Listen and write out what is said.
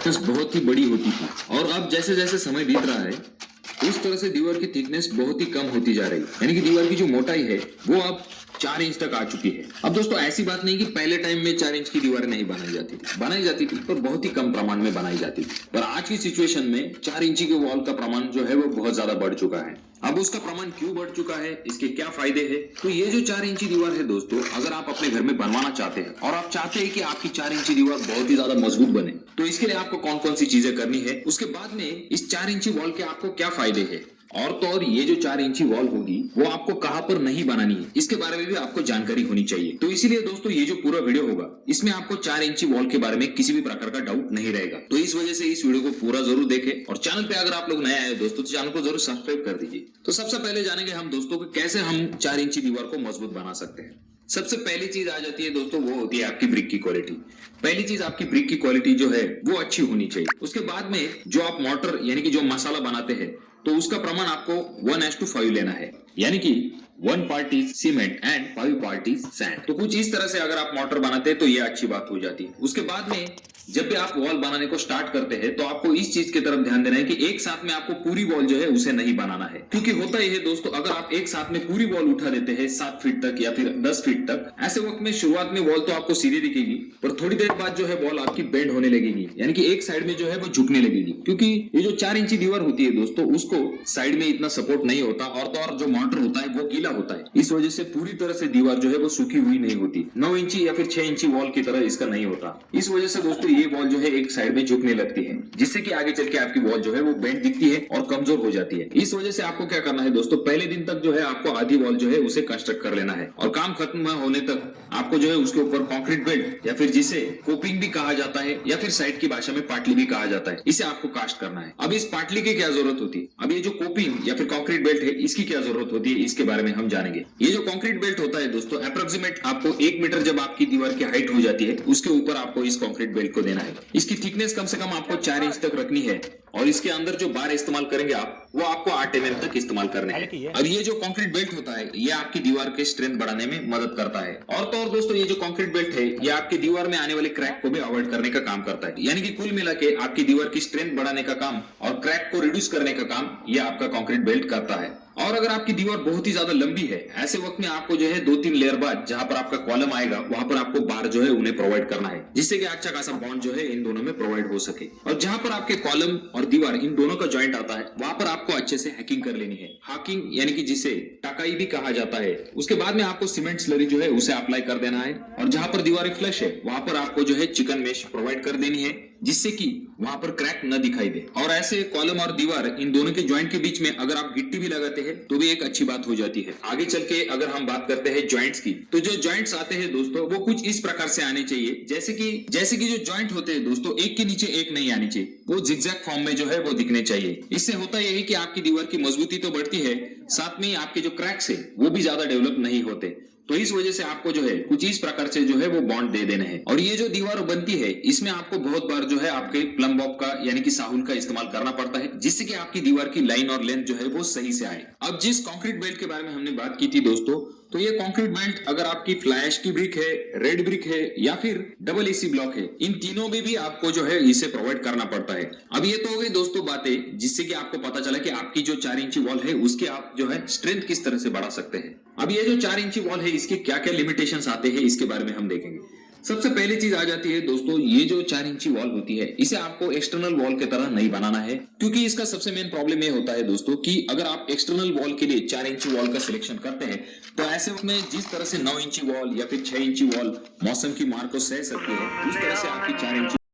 बहुत ही बड़ी होती थी और अब जैसे जैसे समय बीत रहा है उस तरह से दीवार की थिकनेस बहुत ही कम होती जा रही है। यानी कि दीवार की जो मोटाई है वो अब 4 इंच तक आ चुकी है। अब दोस्तों ऐसी बात नहीं कि पहले टाइम में 4 इंच की दीवारें नहीं बनाई जाती थी पर बहुत ही कम प्रमाण में बनाई जाती थी। पर आज की सिचुएशन में 4 इंची के वॉल का प्रमाण जो है वो बहुत ज्यादा बढ़ चुका है। अब उसका प्रमाण क्यों बढ़ चुका है, इसके क्या फायदे हैं? तो ये जो 4 इंची दीवार है दोस्तों, अगर आप अपने घर में बनवाना चाहते हैं और आप चाहते हैं कि आपकी 4 इंची दीवार बहुत ही ज्यादा मजबूत बने, तो इसके लिए आपको कौन कौन सी चीजें करनी है, उसके बाद में इस 4 इंची वॉल के आपको क्या फायदे हैं, और तो और ये जो 4 इंची वॉल होगी वो आपको कहां पर नहीं बनानी है, इसके बारे में भी आपको जानकारी होनी चाहिए। तो इसीलिए दोस्तों ये जो पूरा वीडियो होगा इसमें आपको 4 इंची वॉल के बारे में किसी भी प्रकार का डाउट नहीं रहेगा। तो इस वजह से इस वीडियो को पूरा जरूर देखें और चैनल पे अगर आप लोग नए आए दोस्तों तो चैनल को जरूर सब्सक्राइब कर दीजिए। तो सबसे पहले जानेंगे हम दोस्तों कि कैसे हम 4 इंची दीवार को मजबूत बना सकते हैं। सबसे पहली चीज आ जाती है दोस्तों, वो होती है आपकी ब्रिक की क्वालिटी। पहली चीज आपकी ब्रिक की क्वालिटी जो है वो अच्छी होनी चाहिए। उसके बाद में जो आप मोटर यानी कि जो मसाला बनाते हैं तो उसका प्रमाण आपको 1:5 लेना है, यानी कि 1 part is cement and 5 part is sand. तो कुछ इस तरह से अगर आप मोटर बनाते हैं तो ये अच्छी बात हो जाती है। उसके बाद में जब भी आप वॉल बनाने को स्टार्ट करते हैं तो आपको इस चीज की तरफ ध्यान देना है कि एक साथ में आपको पूरी वॉल जो है उसे नहीं बनाना है, क्योंकि होता ही है दोस्तों, अगर आप एक साथ में पूरी वॉल उठा देते हैं 7 फीट तक या फिर 10 फीट तक, ऐसे वक्त में शुरुआत में वॉल तो आपको सीधी दिखेगी पर थोड़ी देर बाद जो है वॉल आपकी बेंड होने लगेगी, यानी कि एक साइड में जो है वो झुकने लगेगी, क्योंकि ये जो 4 इंची दीवार होती है दोस्तों उसको साइड में इतना सपोर्ट नहीं होता, और तो और जो मोटर होता है वो गीला होता है। इस वजह से पूरी तरह से दीवार जो है वो सूखी हुई नहीं होती, 9 इंची या फिर 6 इंची वॉल की तरह इसका नहीं होता। इस वजह से दोस्तों ये वॉल जो है एक साइड में झुकने लगती है, जिससे कि आगे चल के आपकी वॉल जो है वो बेंड दिखती है और कमजोर हो जाती है। इस वजह से आपको क्या करना है दोस्तों, पहले दिन तक जो है आपको आधी वॉल जो है उसे कंस्ट्रक्ट कर लेना है और काम खत्म होने तक आपको जो है उसके ऊपर कंक्रीट बेल्ट या फिर जिसे कोपिंग भी कहा जाता है या फिर साइड की भाषा में पाटली भी कहा जाता है, इसे आपको कास्ट करना है। अब इस पाटली की क्या जरूरत होती है, अब ये जो कोपिंग या फिर कंक्रीट बेल्ट है इसकी क्या जरूरत होती है, इसके बारे में हम जानेंगे। ये जो कंक्रीट बेल्ट होता है दोस्तों, अप्रोक्सीमेट आपको 1 मीटर जब आपकी दीवार की हाइट हो जाती है उसके ऊपर आपको इस कंक्रीट बेल्ट को देना है। इसकी थिकनेस कम से कम आपको 4 इंच तक रखनी है और इसके अंदर जो बार इस्तेमाल करेंगे आप वो आपको 8 mm तक इस्तेमाल करने हैं। अब ये जो कंक्रीट बेल्ट होता है ये आपकी दीवार के स्ट्रेंथ बढ़ाने में मदद करता है, और तो और दोस्तों ये जो कंक्रीट बेल्ट है ये आपकी दीवार में आने वाले क्रैक को भी अवॉइड करने का काम करता है, यानी कि कुल मिला के आपकी दीवार की स्ट्रेंथ बढ़ाने का काम और क्रैक को रिड्यूस करने का काम ये आपका कंक्रीट बेल्ट करता है। और अगर आपकी दीवार बहुत ही ज्यादा लंबी है, ऐसे वक्त में आपको जो है 2-3 लेयर बाद जहां पर आपका कॉलम आएगा वहां पर आपको बार जो है उन्हें प्रोवाइड करना है, जिससे कि अच्छा खासा बॉन्ड जो है इन दोनों में प्रोवाइड हो सके। और जहां पर आपके कॉलम और दीवार इन दोनों का जॉइंट आता है वहां पर आपको अच्छे से हैकिंग कर लेनी है, हाकिंग यानी कि जिसे टकाई भी कहा जाता है। उसके बाद में आपको सीमेंट स्लरी जो है उसे अप्लाई कर देना है, और जहां पर दीवारें फ्लश है वहां पर आपको जो है चिकन मेश प्रोवाइड कर देनी है, जिससे कि वहां पर क्रैक न दिखाई दे। और ऐसे कॉलम और दीवार इन दोनों के जॉइंट के बीच में अगर आप गिट्टी भी लगाते हैं तो भी एक अच्छी बात हो जाती है। आगे चल के अगर हम बात करते हैं जॉइंट्स की, तो जो जॉइंट्स आते हैं दोस्तों वो कुछ इस प्रकार से आने चाहिए, जैसे कि जो जॉइंट होते हैं दोस्तों एक के नीचे एक नहीं आनी चाहिए, वो जिगजैग फॉर्म में जो है वो दिखने चाहिए। इससे होता यह है कि आपकी दीवार की मजबूती तो बढ़ती है, साथ में आपके जो क्रैक्स है वो भी ज्यादा डेवलप नहीं होते। तो इस वजह से आपको जो है कुछ इस प्रकार से जो है वो बॉन्ड दे देने हैं। और ये जो दीवार बनती है इसमें आपको बहुत बार जो है आपके प्लम बॉब का यानी कि साहुल का इस्तेमाल करना पड़ता है, जिससे कि आपकी दीवार की लाइन और लेंथ जो है वो सही से आए। अब जिस कंक्रीट बेल्ट के बारे में हमने बात की थी दोस्तों, तो ये कंक्रीट बेल्ट अगर आपकी फ्लाई ऐश की ब्रिक है, रेड ब्रिक है या फिर डबल एसी ब्लॉक है, इन तीनों में भी आपको जो है इसे प्रोवाइड करना पड़ता है। अब ये तो हो गई दोस्तों बातें जिससे कि आपको पता चला कि आपकी जो 4 इंची वॉल है उसके आप जो है स्ट्रेंथ किस तरह से बढ़ा सकते हैं। अब ये जो 4 इंची वॉल है इसके क्या क्या लिमिटेशंस आते हैं इसके बारे में हम देखेंगे। सबसे पहली चीज आ जाती है दोस्तों, ये जो 4 इंची वॉल होती है इसे आपको एक्सटर्नल वॉल की तरह नहीं बनाना है, क्योंकि इसका सबसे मेन प्रॉब्लम ये होता है दोस्तों कि अगर आप एक्सटर्नल वॉल के लिए 4 इंची वॉल का सिलेक्शन करते हैं तो ऐसे में जिस तरह से 9 इंची वॉल या फिर 6 इंची वॉल मौसम की मार को सह सकती है, उस तरह से आपकी 4 इंची